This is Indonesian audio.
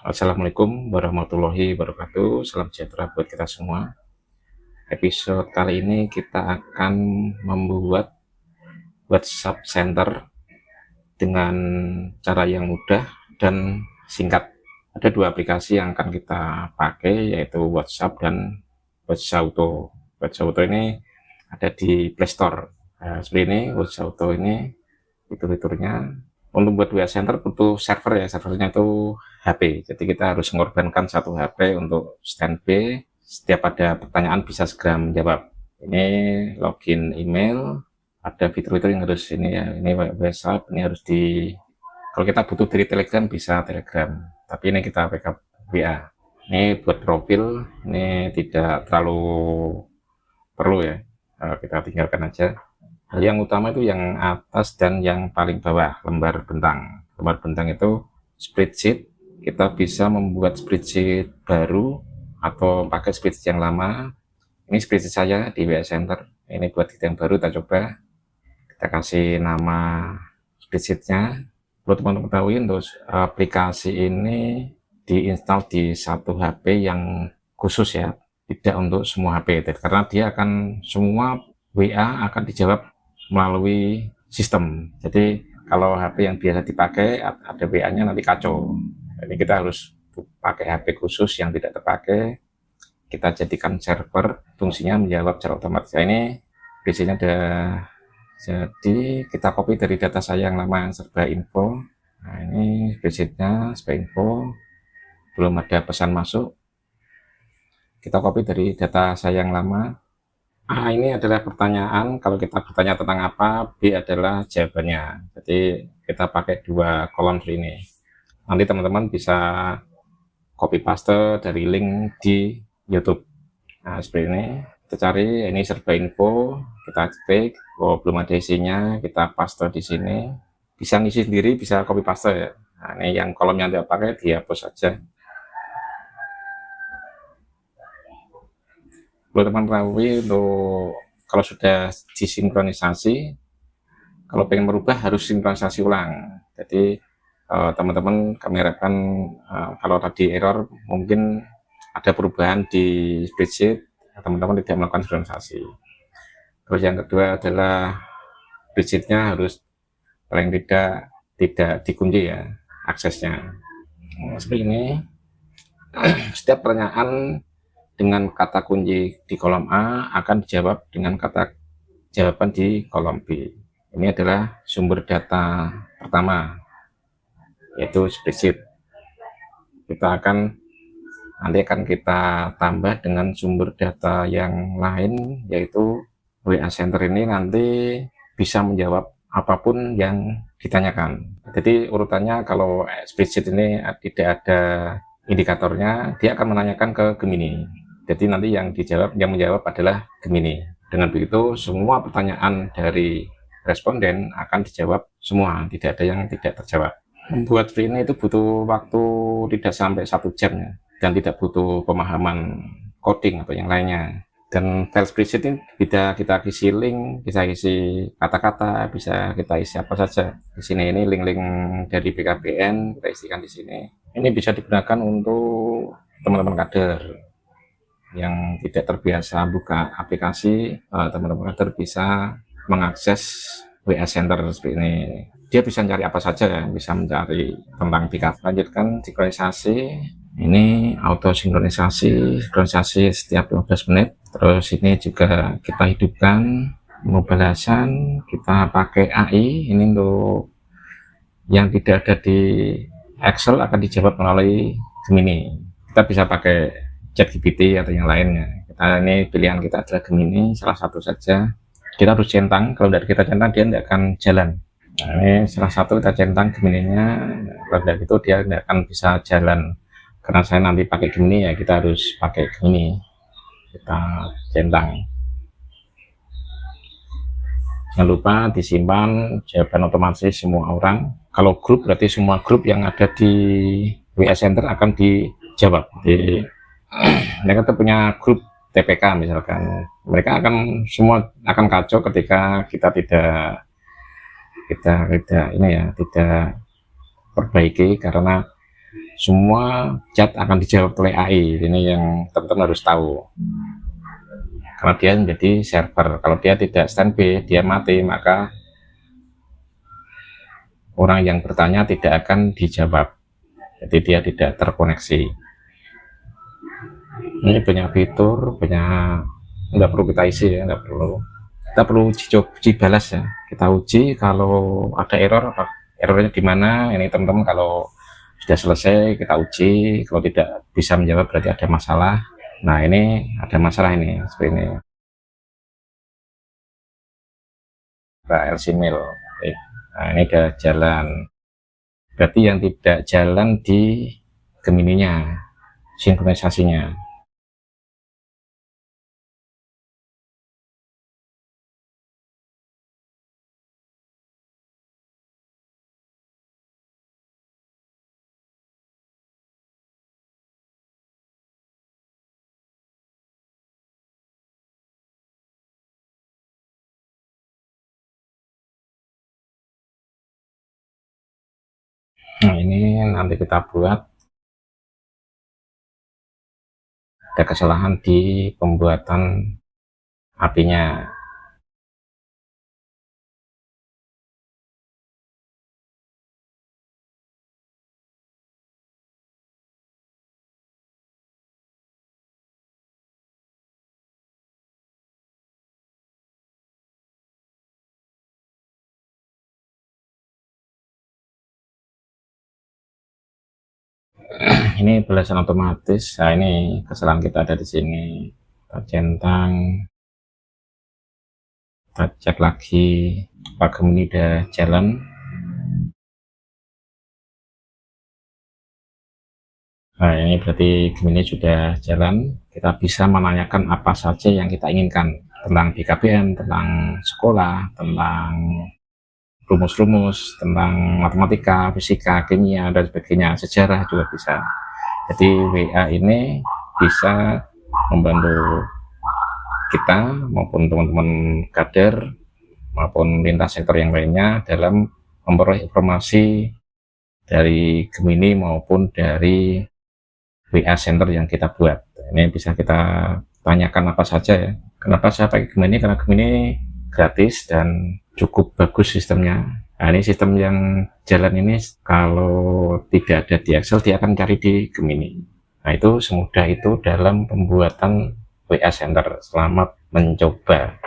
Assalamualaikum warahmatullahi wabarakatuh. Salam sejahtera buat kita semua. Episode kali ini kita akan membuat WhatsApp Center dengan cara yang mudah dan singkat. Ada dua aplikasi yang akan kita pakai, yaitu WhatsApp dan WhatsAuto. WhatsAuto ini ada di Play Store. Nah, seperti ini, WhatsAuto ini fitur-fiturnya. Untuk buat WA Center butuh server ya, servernya itu HP. Jadi kita harus mengorbankan satu HP untuk standby. Setiap ada pertanyaan bisa segera menjawab. Ini login email, ada fitur-fitur yang harus ini ya. Ini WhatsApp, ini harus di. Kalau kita butuh dari Telegram bisa Telegram. Tapi ini kita backup WA. Ini buat profil, ini tidak terlalu perlu ya. Kita tinggalkan aja. Hal yang utama itu yang atas dan yang paling bawah, lembar bentang. Lembar bentang itu spreadsheet. Kita bisa membuat spreadsheet baru atau pakai spreadsheet yang lama. Ini spreadsheet saya di WA Center. Ini buat kita yang baru, kita coba. Kita kasih nama spreadsheetnya. Perlu teman-teman ketahui, untuk aplikasi ini diinstal di satu HP yang khusus ya, tidak untuk semua HP. Karena dia akan semua WA akan dijawab melalui sistem. Jadi kalau HP yang biasa dipakai ada WA-nya nanti kacau. Jadi kita harus pakai HP khusus yang tidak terpakai. Kita jadikan server, fungsinya menjawab secara otomatis. Nah, ini biasanya ada. Jadi kita copy dari data saya yang lama, serba info. Nah, ini spreadsheetnya, serba info. Belum ada pesan masuk. Kita copy dari data saya yang lama. Ini adalah pertanyaan. Kalau kita bertanya tentang apa, B adalah jawabannya. Jadi kita pakai dua kolom ini. Nanti teman-teman bisa copy paste dari link di YouTube. Nah, seperti ini. Kita cari, ini serba info. Kita klik. Oh, belum ada isinya. Kita paste di sini. Bisa ngisi sendiri, bisa copy paste ya. Nah, ini yang kolom yang tidak pakai dihapus saja. Perlu teman ketahui, untuk kalau sudah disinkronisasi, kalau pengen merubah harus sinkronisasi ulang. Jadi teman-teman kami harapkan kalau tadi error mungkin ada perubahan di spreadsheet, teman-teman tidak melakukan sinkronisasi. Terus yang kedua adalah spreadsheetnya harus paling tidak dikunci ya aksesnya. Seperti ini. Setiap pertanyaan dengan kata kunci di kolom A akan dijawab dengan kata jawaban di kolom B. Ini adalah sumber data pertama, yaitu spreadsheet. Nanti akan kita tambah dengan sumber data yang lain, yaitu WA Center ini nanti bisa menjawab apapun yang ditanyakan. Jadi urutannya, kalau spreadsheet ini tidak ada indikatornya, dia akan menanyakan ke Gemini. Jadi nanti yang menjawab adalah Gemini. Dengan begitu semua pertanyaan dari responden akan dijawab semua, tidak ada yang tidak terjawab. Membuat ini itu butuh waktu tidak sampai 1 jam ya, dan tidak butuh pemahaman coding atau yang lainnya. Dan file spreadsheet ini bisa kita isi link, bisa isi kata-kata, bisa kita isi apa saja. Di sini ini link-link dari BKBN kita isikan di sini. Ini bisa digunakan untuk teman-teman kader yang tidak terbiasa buka aplikasi. Teman-teman kader bisa mengakses WA Center seperti ini. Dia bisa mencari apa saja ya, bisa mencari tentang BKB. Lanjutkan sinkronisasi. Ini auto sinkronisasi setiap 15 menit. Terus ini juga kita hidupkan pembalasan, kita pakai AI. Ini untuk yang tidak ada di Excel akan dijawab melalui Gemini. Kita bisa pakai ChatGPT atau yang lainnya. Ini pilihan kita adalah Gemini, salah satu saja. Kita harus centang, kalau tidak kita centang dia tidak akan jalan. Nah, ini salah satu, kita centang Gemini-nya. Kalau tidak itu dia tidak akan bisa jalan. Karena saya nanti pakai Gemini ya, kita harus pakai Gemini. Kita centang. Jangan lupa disimpan jawaban otomatis semua orang. Kalau grup berarti semua grup yang ada di WA Center akan dijawab. Jadi mereka tuh punya grup TPK misalkan, mereka semua akan kacau ketika kita tidak perbaiki, karena semua chat akan dijawab oleh AI. Ini yang teman-teman harus tahu, karena dia menjadi server. Kalau dia tidak standby, dia mati, maka orang yang bertanya tidak akan dijawab, jadi dia tidak terkoneksi. Ini banyak fitur, banyak, nggak perlu kita isi ya, nggak perlu. Kita perlu uji balas ya. Kita uji kalau ada error, apa errornya di mana. Ini teman-teman kalau sudah selesai kita uji, kalau tidak bisa menjawab berarti ada masalah. Nah ini ada masalah ini seperti ini, RC mail. Nah ini udah jalan, berarti yang tidak jalan di Gemini-nya, sinkronisasinya. Nah ini nanti kita buat, ada kesalahan di pembuatan API-nya. Ini belasan otomatis. Nah ini kesalahan kita ada di sini. Kita centang, kita cek lagi apakah Gemini udah jalan. Nah ini berarti Gemini sudah jalan. Kita bisa menanyakan apa saja yang kita inginkan tentang BKBN, tentang sekolah, tentang rumus-rumus, tentang matematika, fisika, kimia, dan sebagainya, sejarah juga bisa. Jadi WA ini bisa membantu kita maupun teman-teman kader maupun lintas sektor yang lainnya dalam memperoleh informasi dari Gemini maupun dari WA Center yang kita buat. Ini bisa kita tanyakan apa saja ya. Kenapa saya pakai Gemini? Karena Gemini gratis dan cukup bagus sistemnya. Nah ini sistem yang jalan ini kalau tidak ada di Excel dia akan cari di Gemini. Nah itu semudah itu dalam pembuatan WA Center. Selamat mencoba.